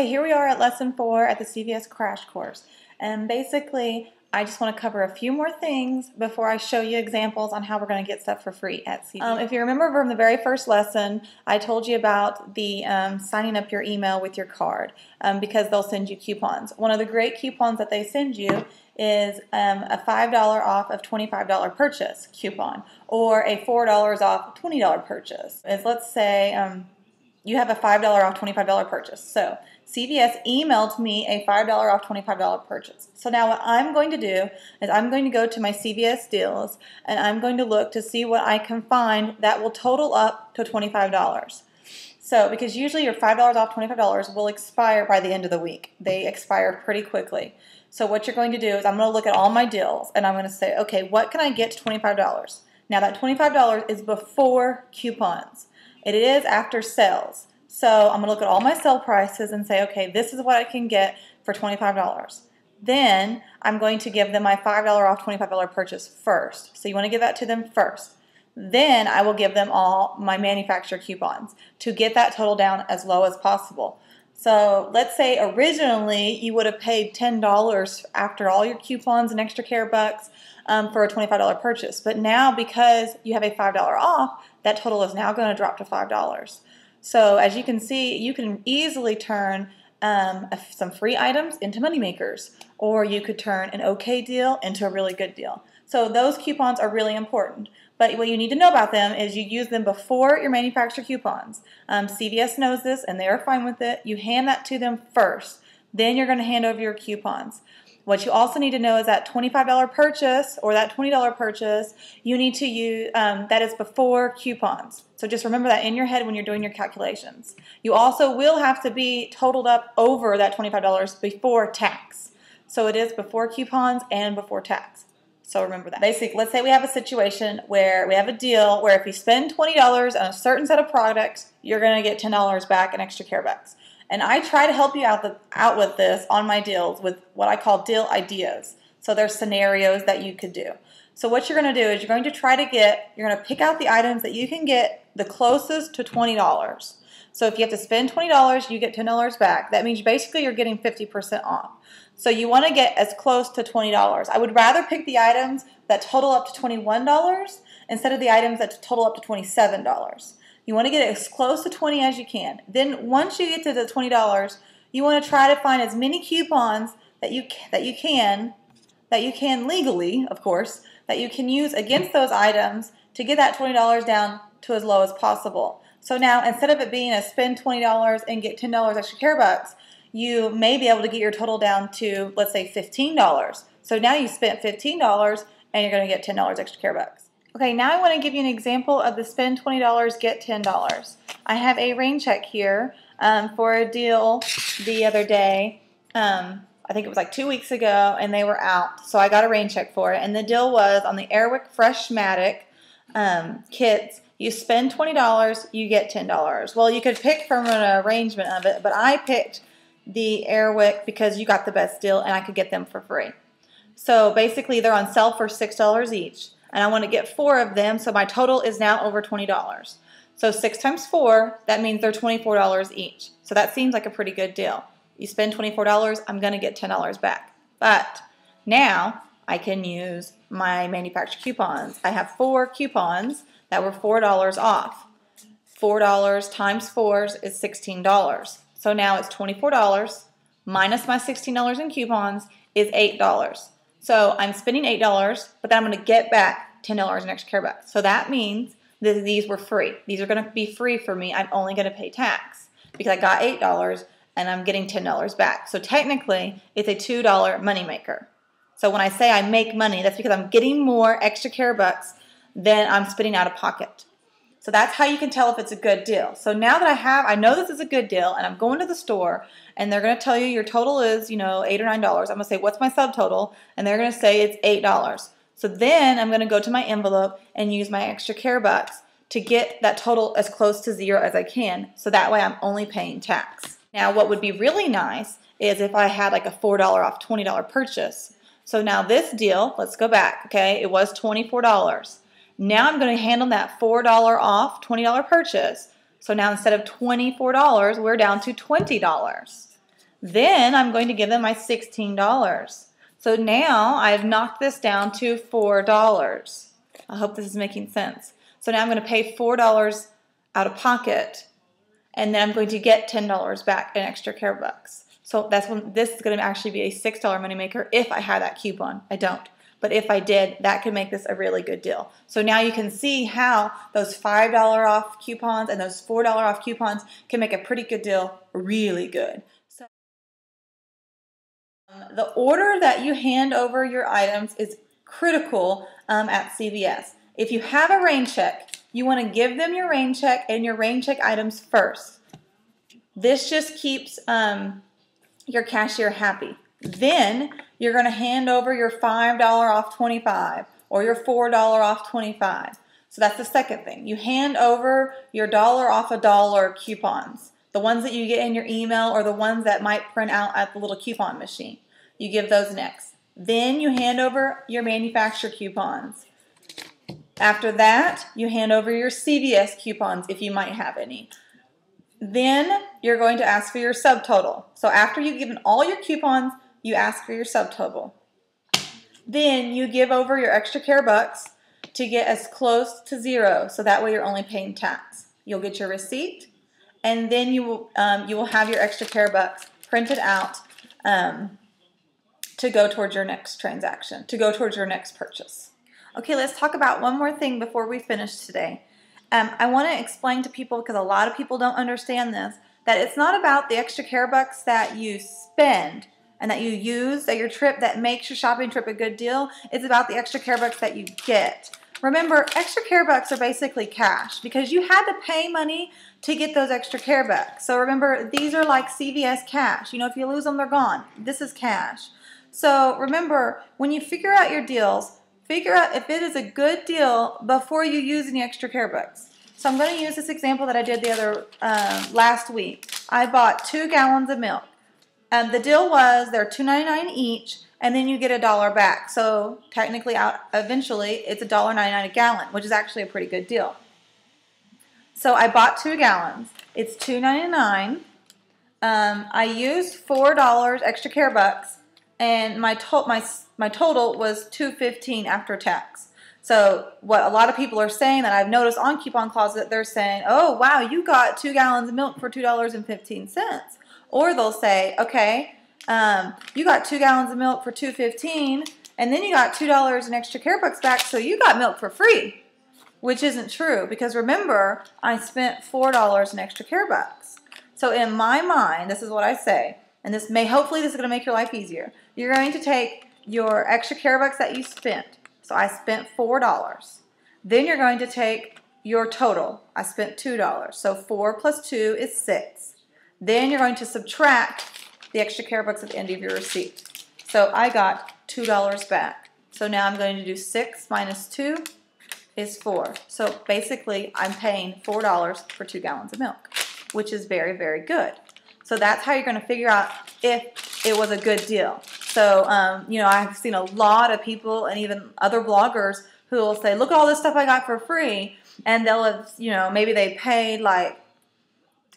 Okay, here we are at lesson 4 at the CVS Crash Course. And basically, I just want to cover a few more things before I show you examples on how we're going to get stuff for free at CVS. If you remember from the very first lesson, I told you about the signing up your email with your card because they'll send you coupons. One of the great coupons that they send you is a $5 off of $25 purchase coupon, or a $4 off $20 purchase. Let's say you have a $5 off $25 purchase. So CVS emailed me a $5 off $25 purchase. So now what I'm going to do is I'm going to go to my CVS deals and I'm going to look to see what I can find that will total up to $25. So because usually your $5 off $25 will expire by the end of the week. They expire pretty quickly. So what you're going to do is I'm going to look at all my deals and I'm going to say, okay, what can I get to $25? Now that $25 is before coupons. It is after sales. So I'm going to look at all my sale prices and say, okay, this is what I can get for $25. Then I'm going to give them my $5 off $25 purchase first. So you want to give that to them first. Then I will give them all my manufacturer coupons to get that total down as low as possible. So let's say originally you would have paid $10 after all your coupons and extra care bucks for a $25 purchase. But now because you have a $5 off, that total is now going to drop to $5. So as you can see, you can easily turn some free items into money makers, or you could turn an okay deal into a really good deal. So those coupons are really important. But what you need to know about them is you use them before your manufacturer coupons. CVS knows this and they are fine with it. You hand that to them first. Then you're going to hand over your coupons. What you also need to know is that $25 purchase or that $20 purchase, you need to use, that is before coupons. So just remember that in your head when you're doing your calculations. You also will have to be totaled up over that $25 before tax. So it is before coupons and before tax. So remember that. Basically, let's say we have a situation where we have a deal where if you spend $20 on a certain set of products, you're going to get $10 back in extra care bucks. And I try to help you out with this on my deals with what I call deal ideas. So there's scenarios that you could do. So what you're going to do is you're going to pick out the items that you can get the closest to $20. So if you have to spend $20, you get $10 back. That means basically you're getting 50% off. So you want to get as close to $20. I would rather pick the items that total up to $21 instead of the items that total up to $27. You want to get as close to $20 as you can. Then once you get to the $20, you want to try to find as many coupons that you can legally, of course, that you can use against those items to get that $20 down to as low as possible. So now instead of it being a spend $20 and get $10 extra care bucks, you may be able to get your total down to, let's say, $15. So now you spent $15 and you're going to get $10 extra care bucks. Okay, now I want to give you an example of the spend $20, get $10. I have a rain check here for a deal the other day. I think it was like 2 weeks ago, and they were out. So I got a rain check for it, and the deal was on the Airwick Freshmatic kits. You spend $20, you get $10. Well, you could pick from an arrangement of it, but I picked the Airwick because you got the best deal, and I could get them for free. So basically, they're on sale for $6 each. And I want to get 4 of them, so my total is now over $20. So 6 times 4, that means they're $24 each. So that seems like a pretty good deal. You spend $24, I'm going to get $10 back. But now I can use my manufacturer coupons. I have 4 coupons that were $4 off. $4 times 4 is $16. So now it's $24 minus my $16 in coupons is $8. So I'm spending $8, but then I'm going to get back $10 in extra care bucks. So that means that these were free. These are going to be free for me. I'm only going to pay tax because I got $8 and I'm getting $10 back. So technically, it's a $2 moneymaker. So when I say I make money, that's because I'm getting more extra care bucks than I'm spending out of pocket. So that's how you can tell if it's a good deal. So now that I know this is a good deal, and I'm going to the store, and they're going to tell you your total is, $8 or $9. I'm going to say, what's my subtotal? And they're going to say it's $8. So then I'm going to go to my envelope and use my extra care bucks to get that total as close to 0 as I can. So that way I'm only paying tax. Now what would be really nice is if I had like a $4 off $20 purchase. So now this deal, let's go back, okay? It was $24. Now I'm going to handle that $4 off $20 purchase. So now instead of $24, we're down to $20. Then I'm going to give them my $16. So now I've knocked this down to $4. I hope this is making sense. So now I'm going to pay $4 out of pocket, and then I'm going to get $10 back in extra care bucks. So that's when this is going to actually be a $6 moneymaker if I had that coupon. I don't. But if I did, that could make this a really good deal. So now you can see how those $5 off coupons and those $4 off coupons can make a pretty good deal really good. So, the order that you hand over your items is critical at CVS. If you have a rain check, you want to give them your rain check and your rain check items first. This just keeps your cashier happy. Then you're going to hand over your $5 off 25 or your $4 off 25. So that's the second thing. You hand over your dollar off a dollar coupons, the ones that you get in your email or the ones that might print out at the little coupon machine. You give those next. Then you hand over your manufacturer coupons. After that, you hand over your CVS coupons if you might have any. Then you're going to ask for your subtotal. So after you've given all your coupons, you ask for your subtotal. Then you give over your extra care bucks to get as close to zero, so that way you're only paying tax. You'll get your receipt, and then you will have your extra care bucks printed out to go towards your next transaction, to go towards your next purchase. Okay, let's talk about one more thing before we finish today. I want to explain to people, because a lot of people don't understand this, that it's not about the extra care bucks that you spend and that you use at your trip that makes your shopping trip a good deal. It's about the extra care bucks that you get. Remember, extra care bucks are basically cash because you had to pay money to get those extra care bucks. So remember, these are like CVS cash. You know, if you lose them, they're gone. This is cash. So remember, when you figure out your deals, figure out if it is a good deal before you use any extra care bucks. So I'm going to use this example that I did the other last week. I bought 2 gallons of milk. The deal was they're $2.99 each, and then you get $1 back. So technically, eventually, it's $1.99 a gallon, which is actually a pretty good deal. So I bought 2 gallons. It's $2.99. I used $4 extra care bucks, and my total was $2.15 after tax. So what a lot of people are saying that I've noticed on Coupon Closet, they're saying, oh, wow, you got 2 gallons of milk for $2.15. Or they'll say, okay, you got 2 gallons of milk for $2.15, and then you got $2 in extra care bucks back, so you got milk for free, which isn't true because remember, I spent $4 in extra care bucks. So in my mind, this is what I say, and hopefully this is going to make your life easier. You're going to take your extra care bucks that you spent. So I spent $4. Then you're going to take your total. I spent $2. So 4 plus 2 is 6. Then you're going to subtract the extra care bucks at the end of your receipt. So I got $2 back. So now I'm going to do 6 minus 2 is 4. So basically I'm paying $4 for 2 gallons of milk, which is very, very good. So that's how you're going to figure out if it was a good deal. So, you know, I've seen a lot of people and even other bloggers who will say, look at all this stuff I got for free. And they'll have, you know, maybe they paid like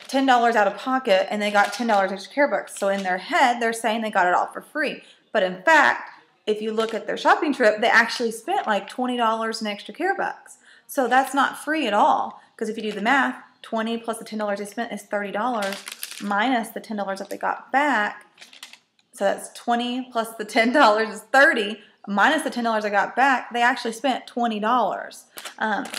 $10 out of pocket and they got $10 extra care bucks. So in their head, they're saying they got it all for free. But in fact, if you look at their shopping trip, they actually spent like $20 in extra care bucks. So that's not free at all. Because if you do the math, 20 plus the $10 they spent is $30 minus the $10 that they got back. So that's 20 plus the $10 is 30 minus the $10 I got back. They actually spent $20.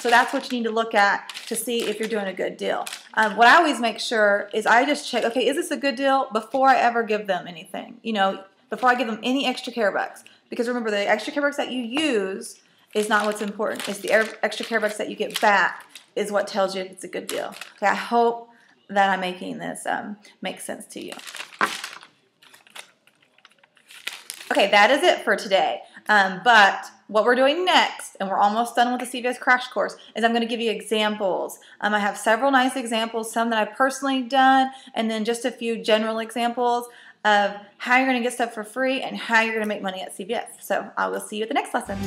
So that's what you need to look at to see if you're doing a good deal. What I always make sure is I just check, okay, is this a good deal before I ever give them anything? You know, before I give them any extra care bucks. Because remember, the extra care bucks that you use is not what's important. It's the extra care bucks that you get back is what tells you if it's a good deal. Okay, I hope that I'm making this make sense to you. Okay, that is it for today. But what we're doing next, and we're almost done with the CVS Crash Course, is I'm going to give you examples. I have several nice examples, some that I've personally done, and then just a few general examples of how you're going to get stuff for free and how you're going to make money at CVS. So I will see you at the next lesson.